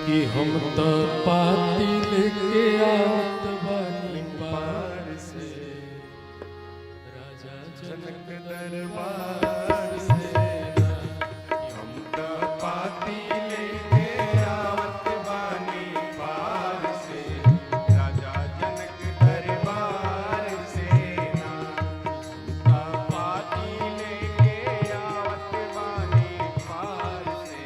कि हम तो पाती लेके आवत बानी पार से राजा जनक दरबार से। हम तो पाती लेके आवत बानी पार से राजा जनक दरबार से ना। हम तो पाती लेके आवत बानी पार से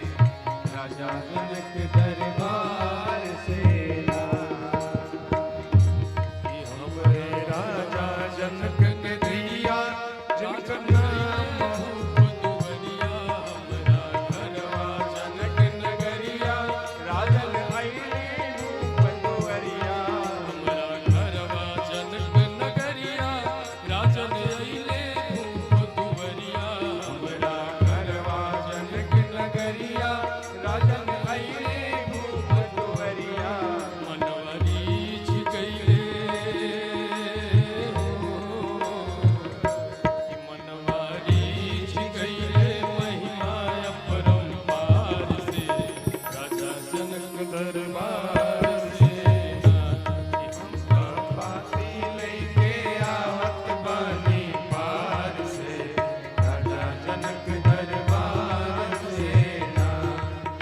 राजा जनक दरबार से ना। कि हमरे राजा जनक ने दिया जिनका नाम दुवरिया हमरा घरवा जनक नगरिया राजन आईले रूप दुवरिया। हमरा घरवा जनक नगरिया राजन अइले धूप दुवरिया। हमरा घरवा जनक नगरिया राजन आईले रूप दुवरिया। मनवरी गईले मनवारी गईले महिमा अपरंपार से राजा जनक दरबार से। हम तो पाती लेके आवत बानी पार से राजा जनक दरबार से ना।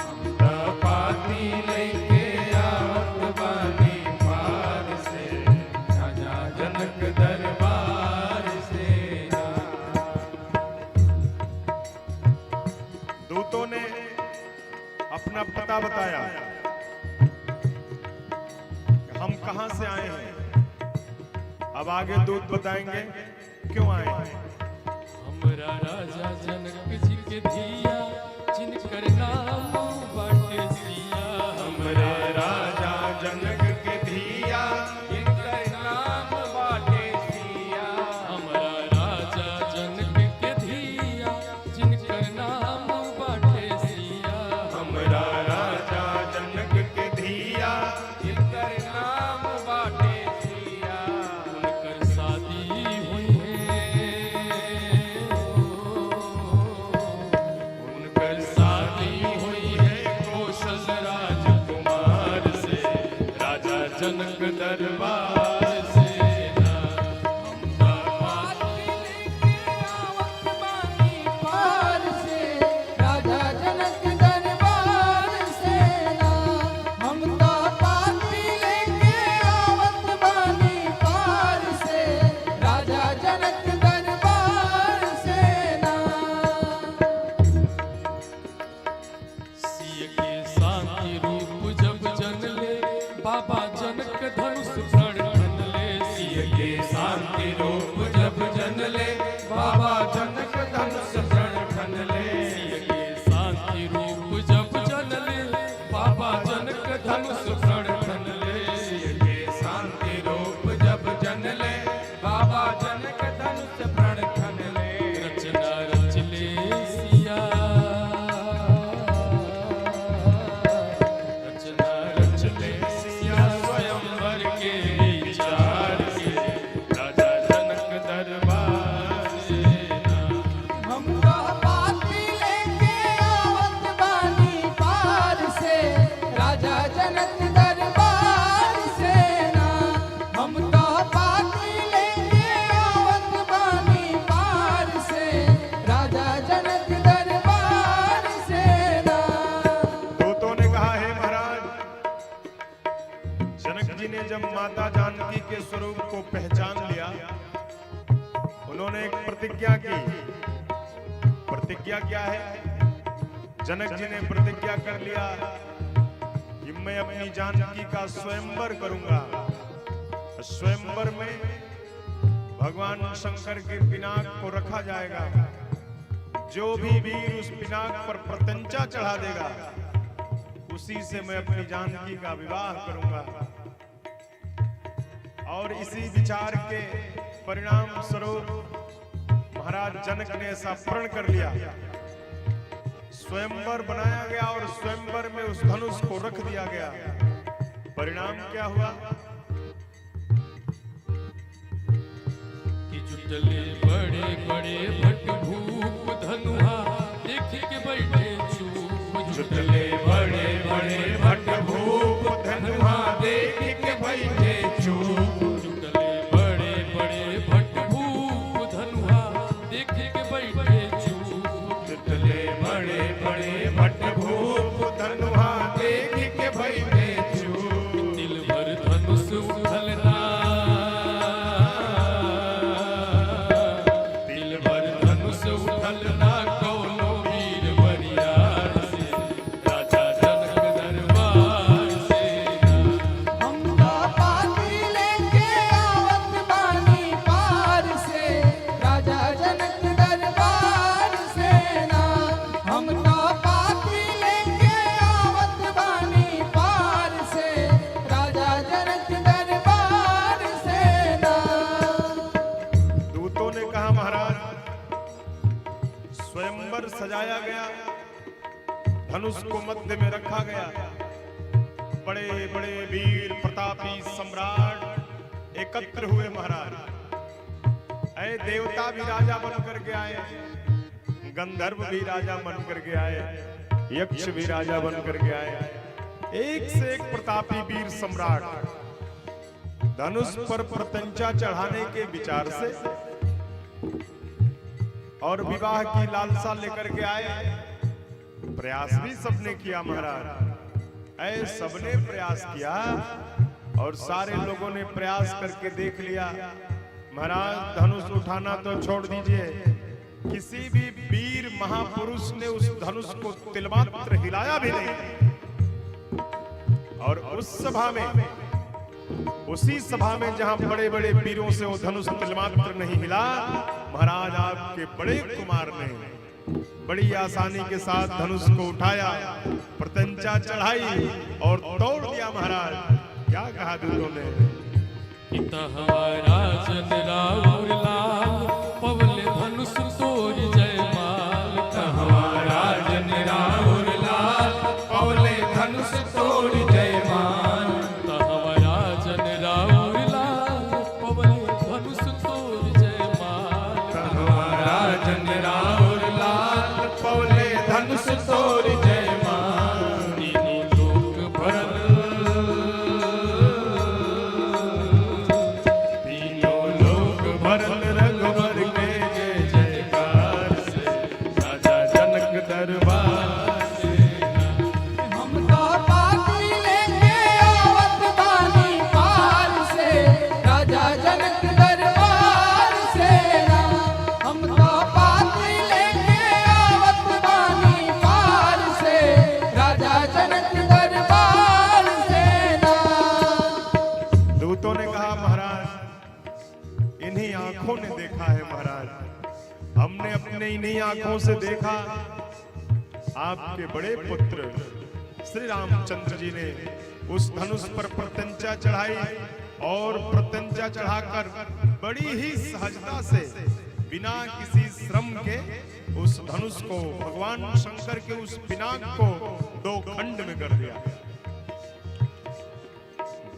हम तो पाती लेके आवत बानी पार से राजा जनक दरबार से ना। दूतों ने अपना पता बताया कि हम कहां से आए हैं। अब आगे दूत बताएंगे क्यों आए हैं। हमरा राजा जनक जी के धिया जिनकर नाम बाटे सिया। हमरा राजा जनक के धिया इनकर नाम बाटे सिया। हमरा राजा जनक के धिया जिनकर नाम बाटे सिया। हमरा राजा जनक के धिया इनकर नाम बाटे सिया। उनकर शादी हुई उनकर शादी हुई है कौशल राजकुमार से राजा जनक दरबार से ना। हम तो पाती लेके आवत बानी पार से राजा जनक दरबार से ना। हम तो पाती लेके आवत बानी पार से राजा जनक दरबार से ना। सिय के शांति रूप जब जनले बाबा जनक धनुष प्रण ठनले। सिय के शांति रूप जब जनले बाबा जनक धनुष प्रण ठनले। सिय के शांति रूप जब जनले बाबा जनक धनुष प्रण ठनले। के शांति रूप जब जनले बाबा जनक धनुष प्रण ठनले। रचना रचले सिया रचना रचले सिया स्वयंवर के विचार से राजा जनक दरबार से ना। हम तो पाती लेके आवत बानी पार से राजा जनक दरबार से ना। हम तो पाती लेके आवत बानी पार से राजा जनक दरबार से ना। दूतों ने कहा हे महाराज, जनक जी ने जब माता जानकी के स्वरूप को पहचान लिया, उन्होंने एक प्रतिज्ञा की। प्रतिज्ञा क्या है? जनक जी ने प्रतिज्ञा कर लिया कि मैं अपनी जानकी का स्वयंवर करूंगा। स्वयंवर में भगवान शंकर के पिनाक को रखा जाएगा। जो भी वीर उस पिनाक पर प्रत्यंचा चढ़ा देगा, उसी से मैं अपनी जानकी का विवाह करूंगा। और इसी विचार के परिणाम स्वरूप महाराज जनक ने ऐसा प्रण कर लिया। स्वयंवर बनाया गया और स्वयंवर में उस धनुष को रख दिया गया। परिणाम क्या हुआ? कि जुटले बड़े बड़े भट भूप धनुहा देख के बैठे चूप। जुटले बड़े बड़े भट धनुष को मध्य में रखा गया। बड़े बड़े वीर प्रतापी सम्राट एकत्र हुए महाराज। ऐ देवता भी राजा बन करके आए, गंधर्व भी राजा बन करके आए, यक्ष भी राजा बन करके आए। एक से एक प्रतापी वीर सम्राट धनुष पर प्रत्यंचा चढ़ाने के विचार से और विवाह की लालसा लेकर के आए। प्रयास भी सबने किया महाराज, ऐ सबने प्रयास किया और सारे लोगों ने प्रयास करके देख लिया। महाराज धनुष उठाना तो छोड़ दीजिए, किसी भी वीर महापुरुष ने उस धनुष को तिलमात्र हिलाया भी नहीं। और उस सभा में, उसी सभा में जहां बड़े बड़े वीरों से वो धनुष तिलमात्र नहीं हिला, महाराज आपके बड़े कुमार ने बड़ी आसानी के साथ धनुष को उठाया, प्रत्यंचा चढ़ाई और तोड़ दिया। महाराज क्या कहा दूतों ने? राजन राउर लाल पवले धनुष तोड़ जयमाल। राजन राउर लाल पवले धनुष तोड़ जयमाल। राजन राउर लाल पवले धनुष तोड़ जयमाल। राजन राउर लाल पवले धनुष तोड़ जयमाल। तीनों लोक भरल, तीनों लोग भरल रघुवर के जय जयकार से, राजा जनक दरबार से। हम तो पाती लेके आवत बानी पार से, राजा जनक दरबार से ना। हम तो पाती लेके आवत बानी पार से, राजा जनक दरबार से ना। दूतों ने कहा महाराज इन्हीं आंखों ने देखा है महाराज, हमने अपने इन्हीं आंखों से देखा आपके बड़े पुत्र श्री रामचंद्र जी ने उस धनुष पर प्रत्यंचा चढ़ाई और प्रत्यंचा चढ़ाकर बड़ी ही सहजता से बिना किसी श्रम के उस धनुष को, भगवान शंकर के उस पिनाक को दो खंड में कर दिया।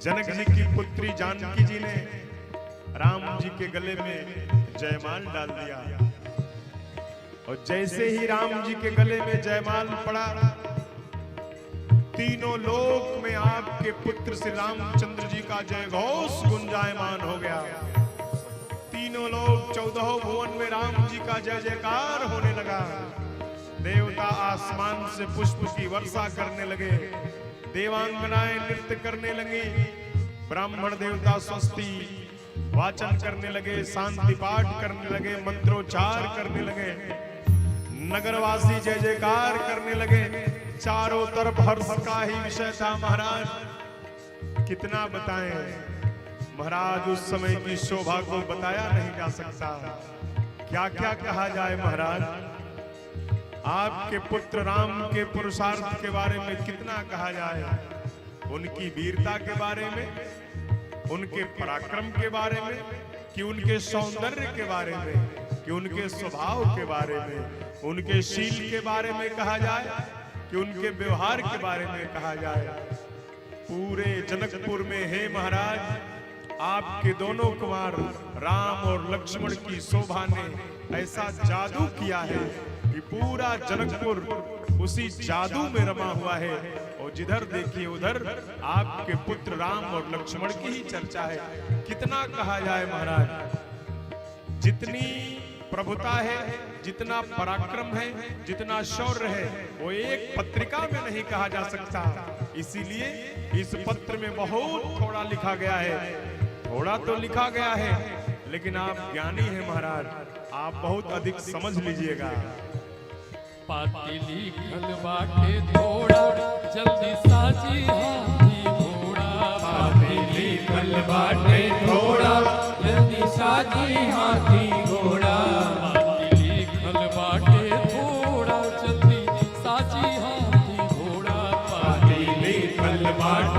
जनक जी की पुत्री जानकी जी ने राम जी के गले में जयमाल डाल दिया और जैसे ही राम जी के गले में जयमाल पड़ा, तीनों लोक में आपके पुत्र श्री रामचंद्र जी का जय घोष गुंजायमान हो गया। तीनों लोग 14 भुवन में राम जी का जय जयकार होने लगा। देवता आसमान से पुष्प की वर्षा करने लगे, देवांगनाएं नृत्य करने लगी, ब्राह्मण देवता स्वस्ति वाचन करने लगे, शांति पाठ करने लगे, मंत्रोच्चार करने लगे, नगरवासी जय जयकार करने लगे। चारों तरफ हर्ष का ही विषय था। महाराज कितना बताएं, महाराज उस समय की शोभा को बताया नहीं जा सकता। क्या क्या कहा जाए महाराज, आपके पुत्र राम के पुरुषार्थ के बारे में कितना कहा जाए, उनकी वीरता के बारे में, उनके पराक्रम के बारे में, कि उनके सौंदर्य के बारे में, कि उनके स्वभाव के बारे में, उनके शील के बारे में कहा जाए, कि उनके व्यवहार के बारे में कहा जाए। पूरे जनकपुर में हे महाराज आपके दोनों कुमार राम और लक्ष्मण की शोभा ने ऐसा जादू किया है कि पूरा जनकपुर उसी जादू में रमा हुआ है। और जिधर देखिए उधर आपके पुत्र राम और लक्ष्मण की ही चर्चा है। कितना कहा जाए महाराज, जितनी प्रभुता है, जितना पराक्रम है, जितना शौर्य है, वो एक पत्रिका में नहीं कहा जा सकता। इसीलिए इस पत्र में बहुत थोड़ा लिखा गया है। थोड़ा तो लिखा गया है, लेकिन आप ज्ञानी हैं महाराज, आप बहुत अधिक समझ लीजिएगा। पाती लिखल बाटे थोड़ा, जल्दी साजी हाथी घोड़ा। पाती लिखल बाटे थोड़ा, जल्दी साजी हाथी घोड़ा। पाती लिखल बाटे थोड़ा, जल्दी साजी हाथी घोड़ा। पाती लिखल बाटे